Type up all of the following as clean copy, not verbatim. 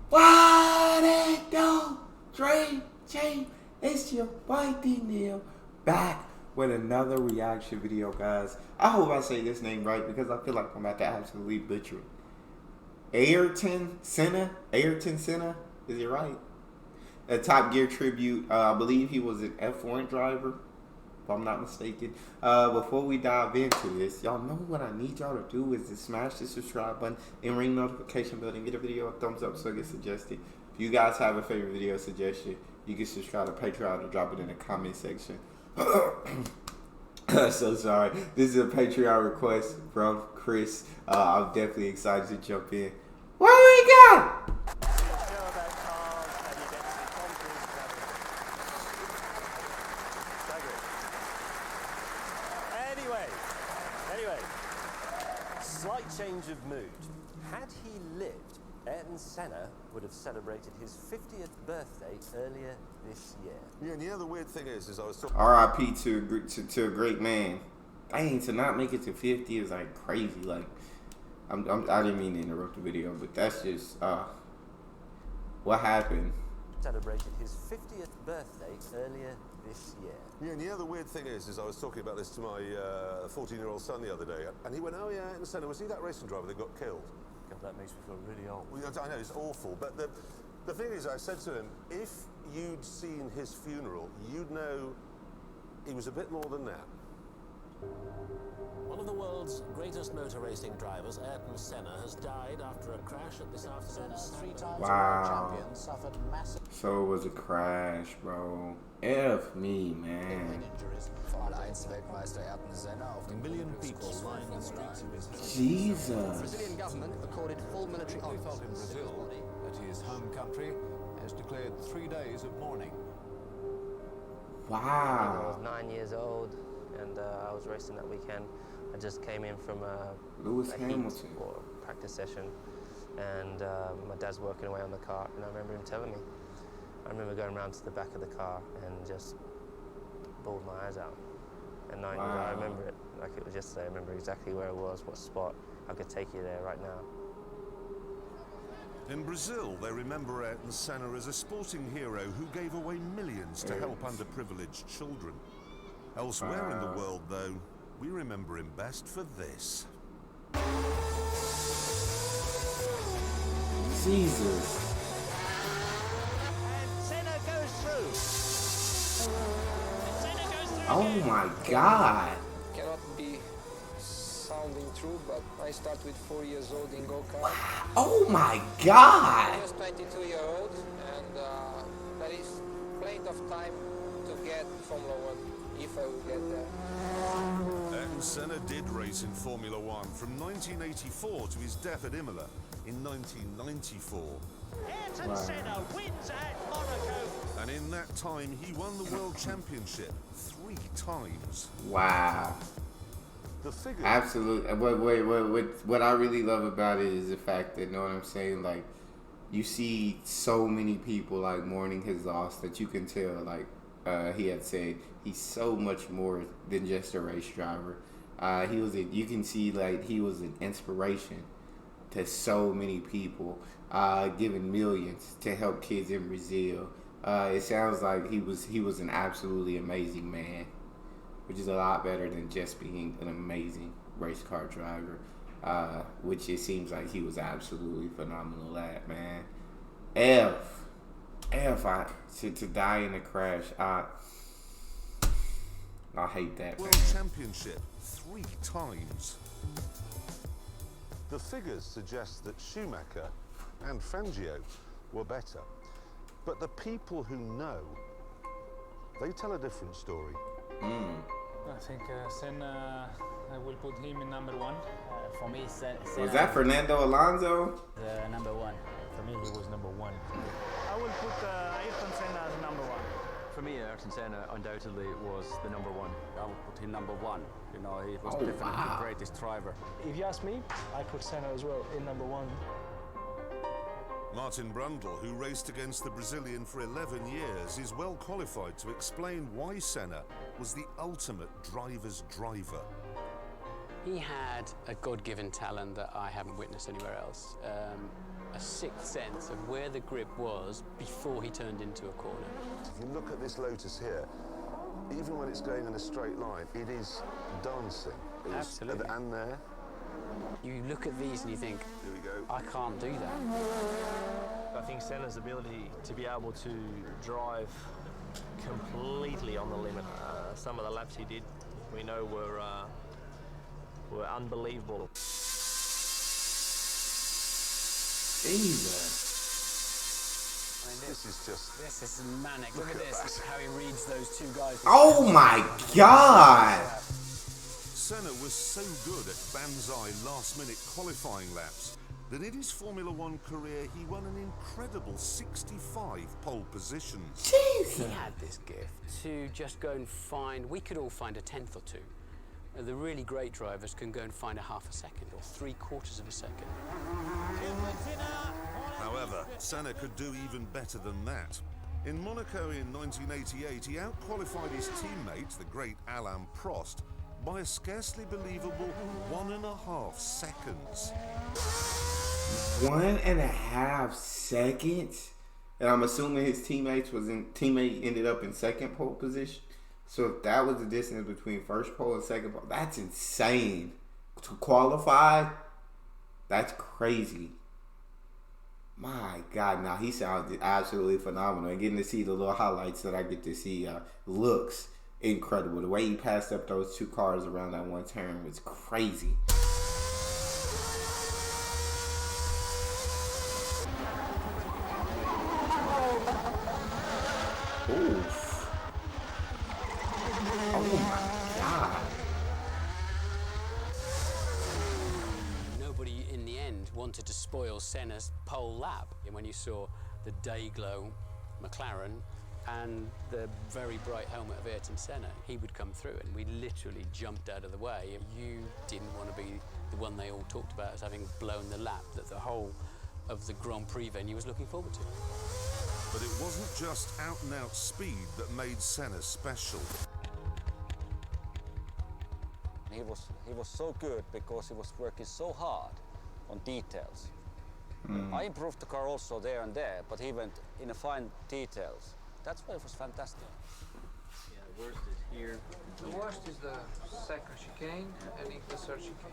What it do? Dream Team, it's your boy Neal back with another reaction video, guys. I hope I say this name right because I feel like I'm about to absolutely butcher it. Ayrton Senna? Ayrton Senna? Is it right? A Top Gear tribute. I believe he was an F1 driver, if I'm not mistaken. Before we dive into this, y'all know what I need y'all to do is to smash the subscribe button and ring notification bell and get a video a thumbs up so it gets suggested. If you guys have a favorite video suggestion, you can subscribe to Patreon or drop it in the comment section. So sorry. This is a Patreon request from Chris. I'm definitely excited to jump in. What we got? Anyway, slight change of mood. Had he lived, Ayrton Senna would have celebrated his 50th birthday earlier this year. Yeah, and the weird thing is I was talking... R.I.P. to a great man. Dang, to not make it to 50 is like crazy. Like, I didn't mean to interrupt the video, but that's just what happened. Celebrated his 50th birthday earlier this year. Yeah, and the weird thing is I was talking about this to my 14-year-old son the other day, and he went, "Oh yeah, Ayrton Senna, was he that racing driver that got killed?" God, that makes me feel really old. Well, I know, it's awful, but the thing is, I said to him, if you'd seen his funeral, you'd know he was a bit more than that. One of the world's greatest motor racing drivers, Ayrton Senna, has died after a crash at this afternoon's three-time world champion suffered massive... So it was a crash, bro. F me, man. Weltmeister Ayrton Senna auf dem million people lined the streets of his home. Jesus. Brazilian government accorded full military honors. Felt in Brazil that his home country has declared 3 days of mourning. Wow. I was 9 years old, and I was racing that weekend. I just came in from a heat or practice session, and my dad's working away on the car, and I remember him telling me. I remember going around to the back of the car and just bawled my eyes out. And I remember it like it was yesterday. I remember exactly where it was, what spot. I could take you there right now. In Brazil, they remember Ayrton Senna as a sporting hero who gave away millions to help underprivileged children. Elsewhere in the world, though, we remember him best for this. Jesus. And Senna goes through. Senna goes through. Oh my God. Cannot be sounding true, but I started with 4 years old in go-kart. Oh my God. I was 22-year-old, and there is plenty of time to get Formula 1 if I will get there. Ayrton Senna did race in Formula 1 from 1984 to his death at Imola in 1994. Ayrton Senna wins at Monaco. And in that time, he won the World Championship 3 times. Wow. The figure... Absolutely. What I really love about it is the fact that, you know what I'm saying, like, you see so many people, like, mourning his loss that you can tell, like, he had said he's so much more than just a race driver. You can see, like, he was an inspiration to so many people, giving millions to help kids in Brazil. It sounds like he was an absolutely amazing man, which is a lot better than just being an amazing race car driver, which it seems like he was absolutely phenomenal at, man. To die in a crash, I hate that, man. World Championship 3 times. The figures suggest that Schumacher and Fangio were better, but the people who know, they tell a different story. I think Senna, I will put him in number 1. For me, Senna Was that Fernando Alonso? Number 1. For me, he was number 1. I will put Ayrton Senna as number 1. For me, Ayrton Senna undoubtedly was the number 1. I would put him number 1. You know, he was definitely the greatest driver. If you ask me, I put Senna as well in number 1. Martin Brundle, who raced against the Brazilian for 11 years, is well qualified to explain why Senna was the ultimate driver's driver. He had a God-given talent that I haven't witnessed anywhere else. a sixth sense of where the grip was before he turned into a corner. If you look at this Lotus here, even when it's going in a straight line, it is dancing. Absolutely. And there. You look at these and you think, here we go. I can't do that. I think Senna's ability to be able to drive completely on the limit. Some of the laps he did, we know were unbelievable. Jesus. I mean, this is manic. Look at this, how he reads those two guys. Oh my God! Senna was so good at banzai last-minute qualifying laps that in his Formula One career he won an incredible 65 pole positions. He had this gift to just go and find, we could all find a tenth or two. The really great drivers can go and find a half a second or 3/4 of a second. However, Senna could do even better than that. In Monaco in 1988, he out-qualified his teammate, the great Alain Prost, by a scarcely believable 1.5 seconds. 1.5 seconds? And I'm assuming his teammate ended up in second pole position. So if that was the distance between first pole and second pole, that's insane. To qualify, that's crazy. My God, now he sounded absolutely phenomenal. And getting to see the little highlights that I get to see looks incredible. The way he passed up those two cars around that one turn was crazy. Oof. Oh my God. Nobody in the end wanted to spoil Senna's pole lap. And when you saw the day-glow McLaren and the very bright helmet of Ayrton Senna, he would come through and we literally jumped out of the way. You didn't want to be the one they all talked about as having blown the lap that the whole of the Grand Prix venue was looking forward to. But it wasn't just out-and-out speed that made Senna special. He was so good because he was working so hard on details. I improved the car also there and there, but he went in the fine details. That's why it was fantastic. Yeah, the worst is here. The worst is the second chicane and in the third chicane.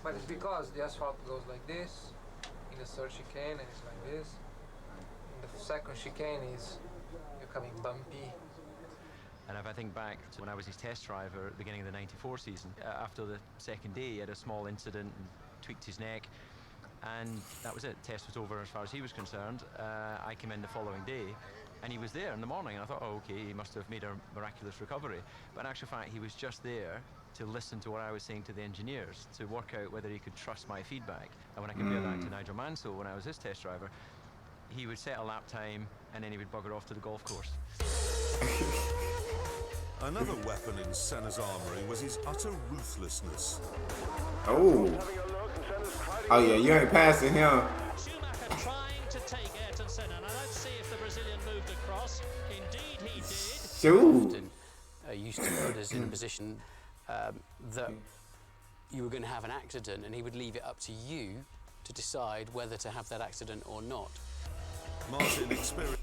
But it's because the asphalt goes like this, in the third chicane and it's like this. In the second chicane you're coming bumpy. And if I think back to when I was his test driver at the beginning of the '94 season, after the second day he had a small incident and tweaked his neck, and that was it. Test was over as far as he was concerned. I came in the following day and he was there in the morning, and I thought, oh, okay, he must have made a miraculous recovery. But in actual fact, he was just there to listen to what I was saying to the engineers, to work out whether he could trust my feedback. And when I compared that to Nigel Mansell when I was his test driver, he would set a lap time and then he would bugger off to the golf course. Another weapon in Senna's armoury was his utter ruthlessness. Oh. Oh yeah, you ain't passing him. Schumacher trying to take Ayrton Senna, and let's see if the Brazilian moved across. Indeed he did. Shoot. Used to put us in a position that you were going to have an accident and he would leave it up to you to decide whether to have that accident or not. Martin experienced.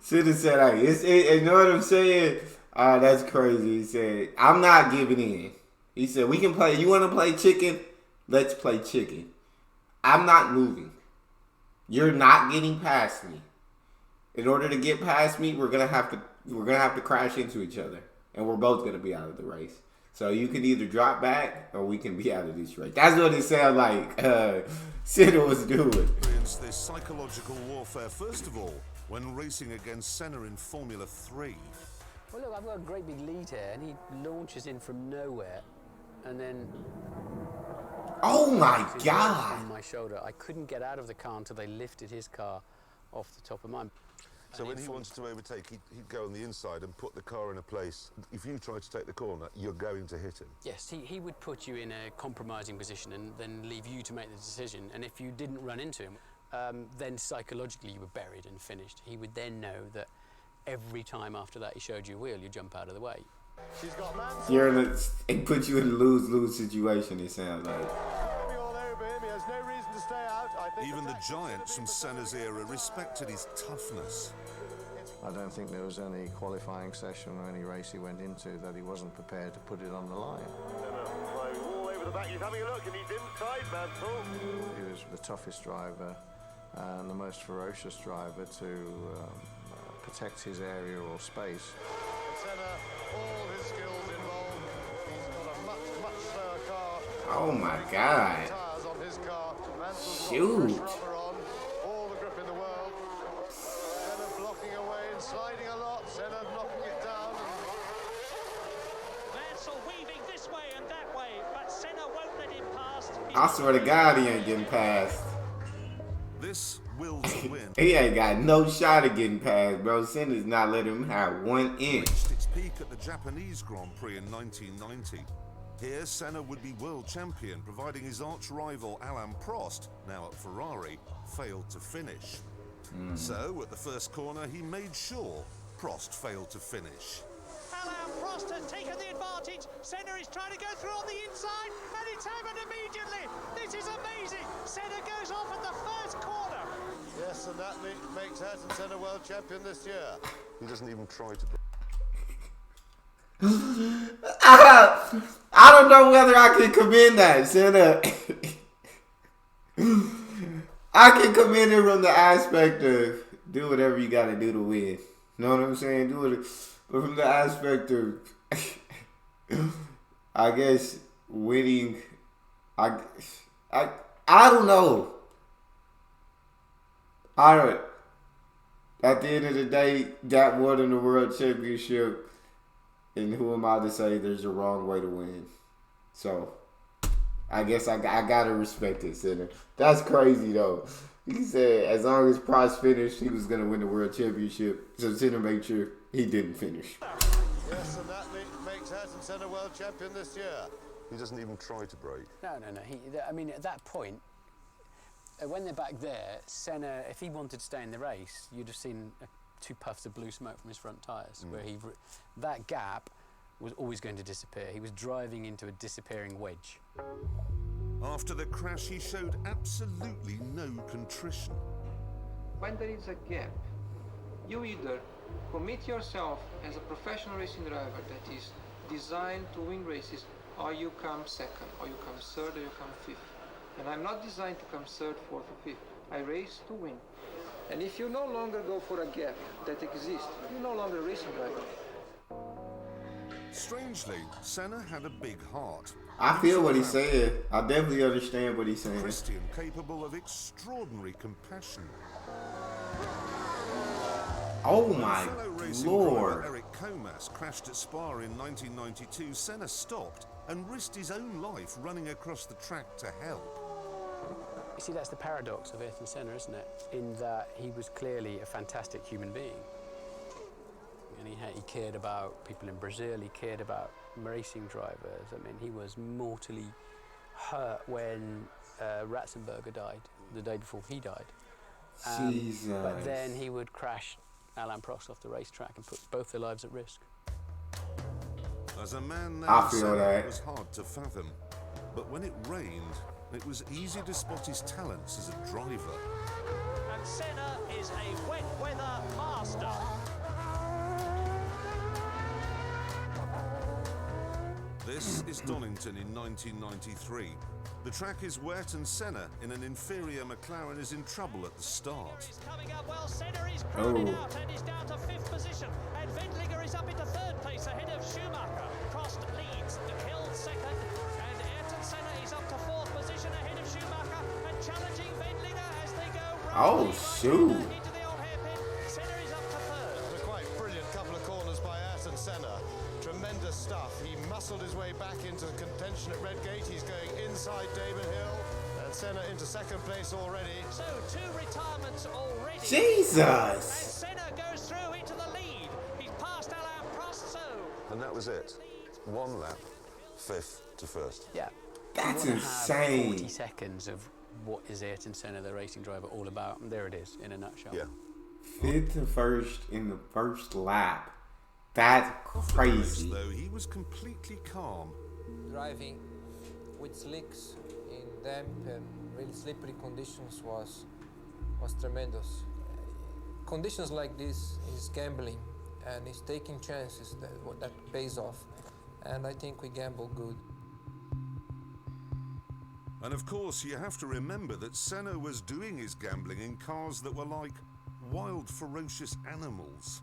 Should have said, you know what I'm saying? That's crazy. He said, I'm not giving in. He said, we can play. You want to play chicken? Let's play chicken. I'm not moving. You're not getting past me. In order to get past me, we're gonna have to crash into each other, and we're both gonna be out of the race. So you can either drop back or we can be out of this race. That's what it sounded like Senna was doing. This psychological warfare, first of all, when racing against Senna in Formula 3. Well, look, I've got a great big lead here, and he launches in from nowhere, and then... Oh my God! On my shoulder. I couldn't get out of the car until they lifted his car off the top of mine. So when he wanted to overtake, he'd go on the inside and put the car in a place. If you try to take the corner, you're going to hit him. Yes, he would put you in a compromising position and then leave you to make the decision. And if you didn't run into him, then psychologically you were buried and finished. He would then know that every time after that he showed you a wheel, you jump out of the way. She's got it puts you in a lose-lose situation, it sounds like. Baby all there, baby. there's no reason to stay out. I think Even the giants from Senna's era respected his toughness. I don't think there was any qualifying session or any race he went into that he wasn't prepared to put it on the line. Flying all over the back. He's having a look, and he's inside Mansell. He was the toughest driver and the most ferocious driver to protect his area or space. Senna, all his skills involved. He's got a much slower car. Oh my God. Tires on his car. Mansell's Shoot. got fresh rubber on. All the grip in the world. Senna blocking away and sliding a lot. Senna knocking it down. Mansell weaving this way and that way, but Senna won't let him past. I swear to God, he ain't getting past. This will to win. He ain't got no shot of getting past, bro. Senna's not letting him have 1 inch. Reached its peak at the Japanese Grand Prix in 1990. Here, Senna would be world champion, providing his arch-rival Alain Prost, now at Ferrari, failed to finish. So, at the first corner, he made sure Prost failed to finish. Alain Prost has taken the advantage. Senna is trying to go through on the inside, and it's happened immediately. This is amazing. Senna goes off at the first corner. Yes, and that makes Ayrton Senna world champion this year. He doesn't even try to. I don't know whether I can commend that, Senna. I can commend it from the aspect of do whatever you got to do to win. Know what I'm saying? Do it, but from the aspect of, I guess winning. I don't know. At the end of the day, got more than the world championship. And who am I to say there's a wrong way to win? So, I guess I gotta respect it, Senna. That's crazy, though. He said as long as Prost finished, he was gonna win the world championship. So Senna made sure he didn't finish. Yes, and that makes Ayrton Senna world champion this year. He doesn't even try to brake. No. I mean, at that point, when they're back there, Senna, if he wanted to stay in the race, you'd have seen 2 puffs of blue smoke from his front tyres, where that gap was always going to disappear. He was driving into a disappearing wedge. After the crash, he showed absolutely no contrition. When there is a gap, you either commit yourself as a professional racing driver that is designed to win races, or you come second, or you come third, or you come fifth. And I'm not designed to come third, fourth, or fifth. I race to win. And if you no longer go for a gap that exists, you're no longer a racing driver. Strangely, Senna had a big heart. I feel what he's saying. I definitely understand what he's saying. Christian, capable of extraordinary compassion. Oh my Lord. Eric Comas crashed at Spa in 1992. Senna stopped and risked his own life running across the track to help. You see, that's the paradox of Ayrton Senna, isn't it? In that he was clearly a fantastic human being. And he cared about people in Brazil, he cared about racing drivers. I mean, he was mortally hurt when Ratzenberger died, the day before he died. Jesus. But then he would crash Alain Prost off the racetrack and put both their lives at risk. As a man, I feel that. It was hard to fathom. But when it rained, it was easy to spot his talents as a driver. And Senna is a wet weather master. This is Donington in 1993. The track is wet and Senna in an inferior McLaren is in trouble at the start. Coming up well, Senna is crowded out and is down to 5th position. And Wendlinger is up into 3rd place ahead of Schumacher. Prost leads, the Hill 2nd. And Ayrton Senna is up to 4th position ahead of Schumacher and challenging Wendlinger as they go Oh, shoot. into the old hairpin. Senna is up to 3rd. A quite brilliant couple of corners by Ayrton Senna. Tremendous stuff. He muscled his way back into contention at Redgate. He's going inside Damon Hill. And Senna into 2nd place already. So 2 retirements already. Jesus. And Senna goes through into the lead. He's passed Alain Prost, so. And that was it. 1 lap, 5th to 1st. Yeah. That's You wanna have insane. 40 seconds of what is Ayrton Senna, the racing driver, all about. And there it is, in a nutshell. Yeah. 5th to 1st in the first lap. That's crazy. Though he was completely calm. Driving with slicks in damp and really slippery conditions was tremendous. Conditions like this is gambling, and it's taking chances that pays off. And I think we gamble good. And of course, you have to remember that Senna was doing his gambling in cars that were like wild, ferocious animals.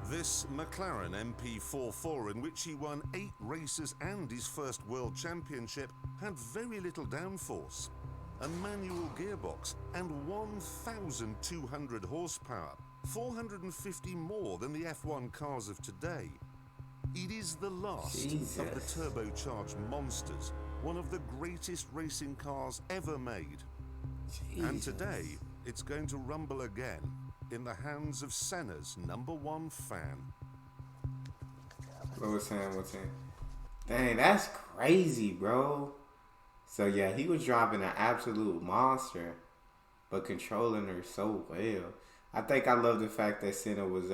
This McLaren MP44, in which he won 8 races and his first world championship, had very little downforce, a manual gearbox, and 1,200 horsepower, 450 more than the F1 cars of today. It is the last of the turbocharged monsters, one of the greatest racing cars ever made. And today, it's going to rumble again in the hands of Senna's #1 fan. Lewis Hamilton. Dang, that's crazy, bro. So yeah, he was driving an absolute monster, but controlling her so well. I think I love the fact that Senna was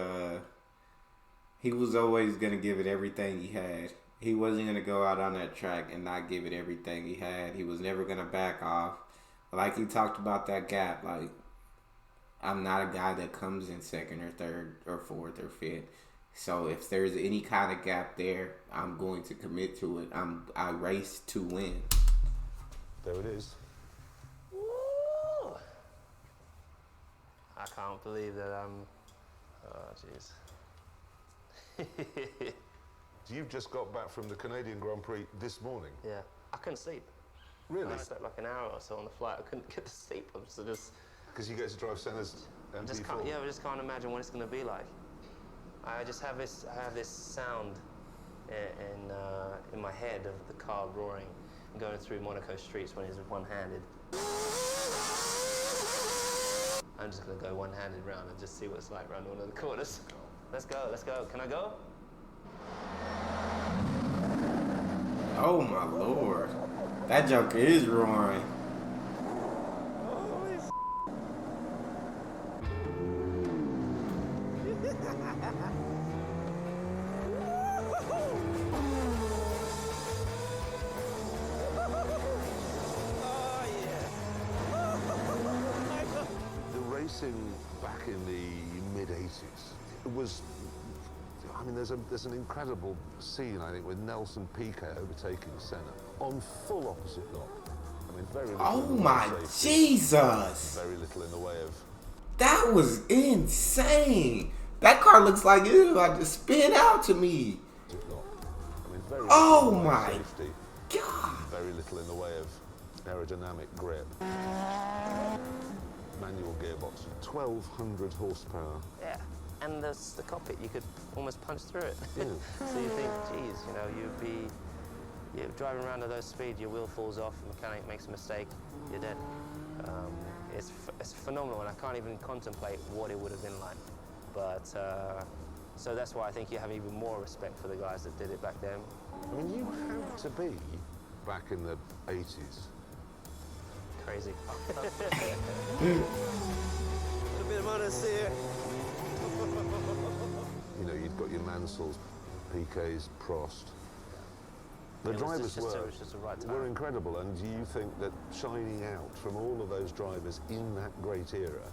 he was always gonna give it everything he had. He wasn't gonna go out on that track and not give it everything he had. He was never gonna back off. Like he talked about that gap, like I'm not a guy that comes in second or third or fourth or fifth. So if there's any kind of gap there, I'm going to commit to it. I race to win. There it is. Woo! I can't believe that I'm. Oh, jeez. You've just got back from the Canadian Grand Prix this morning. Yeah, I couldn't sleep. Really? I slept like an hour or so on the flight. I couldn't get to sleep. I was just. Because you get to drive Senna's MP4. I just can't imagine what it's going to be like. I just have this. I have this sound in my head of the car roaring and going through Monaco streets when he's one-handed. I'm just going to go one-handed round and just see what it's like around one of the corners. Let's go. Let's go. Can I go? Oh my lord, that joker is roaring. Back in the mid-80s, it was, I mean, there's an incredible scene, I think, with Nelson Piquet overtaking Senna on full opposite lock. I mean, very little. Oh my Jesus! Very little in the way of. That was insane. That car looks like it was about to spin out to me. I mean, very oh my safety. God! Very little in the way of aerodynamic grip. Manual gearbox, 1,200 horsepower. Yeah, and the cockpit, you could almost punch through it. Yeah. So you think, geez, you know, you're driving around at those speeds, your wheel falls off, the mechanic makes a mistake, you're dead. It's phenomenal, and I can't even contemplate what it would have been like. But, so that's why I think you have even more respect for the guys that did it back then. I mean, you have to be back in the 80s. Crazy. A bit of honesty here. You know, you've got your Mansells, Piquets, Prost. The drivers were incredible, and do you think that shining out from all of those drivers in that great era,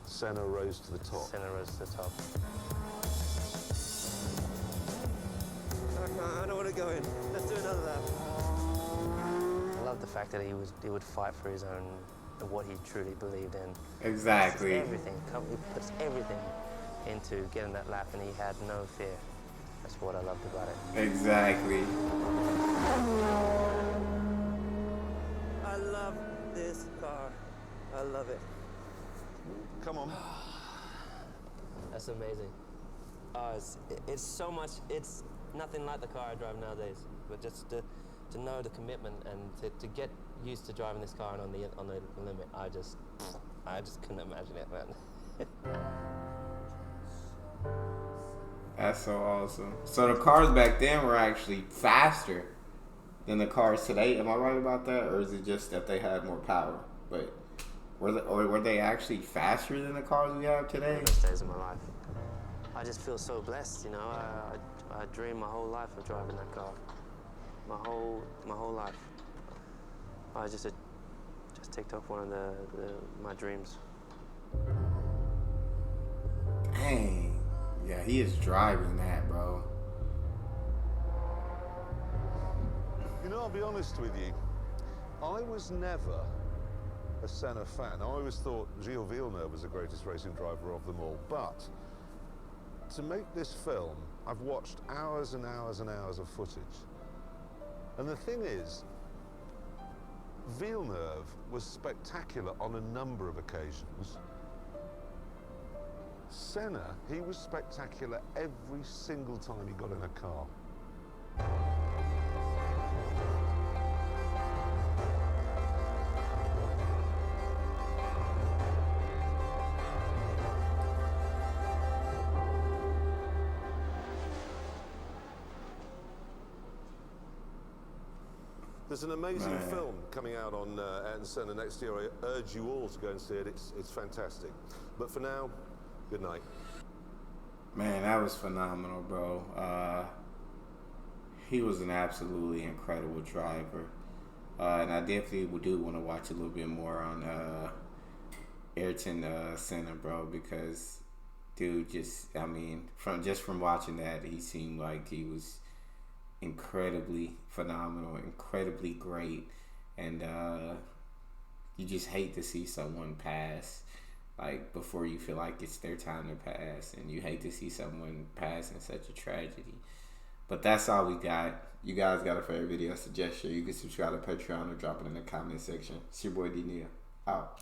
Senna rose to the top? Senna rose to the top. I don't want to go in. Let's do another lap. I love the fact that he would fight for his own, what he truly believed in. Exactly. Everything. He puts everything into getting that lap, and he had no fear. That's what I loved about it. Exactly. I love this car. I love it. Come on. That's amazing. It's so much. It's nothing like the car I drive nowadays. But just to know the commitment and to get used to driving this car and on the limit, I just couldn't imagine it, man. That's so awesome. So the cars back then were actually faster than the cars today. Am I right about that, or is it just that they had more power? But were they actually faster than the cars we have today? Best days of my life. I just feel so blessed, you know. I dreamed my whole life of driving that car. My whole life. I just ticked off one of my dreams. Dang. Yeah, he is driving that, bro. You know, I'll be honest with you. I was never a Senna fan. I always thought Gilles Villeneuve was the greatest racing driver of them all. But to make this film, I've watched hours and hours and hours of footage. And the thing is, Villeneuve was spectacular on a number of occasions. Senna, he was spectacular every single time he got in a car. There's an amazing film coming out on Ayrton Senna next year. I urge you all to go and see it. It's fantastic. But for now, good night. Man, that was phenomenal, bro. He was an absolutely incredible driver. And I definitely do want to watch a little bit more on Ayrton Senna, bro, because dude from watching that, he seemed like he was incredibly phenomenal, incredibly great, and you just hate to see someone pass like before you feel like it's their time to pass, and you hate to see someone pass in such a tragedy. But that's all we got. You guys got a favorite video suggestion, you can subscribe to Patreon or drop it in the comment section. It's your boy D Neal. Out.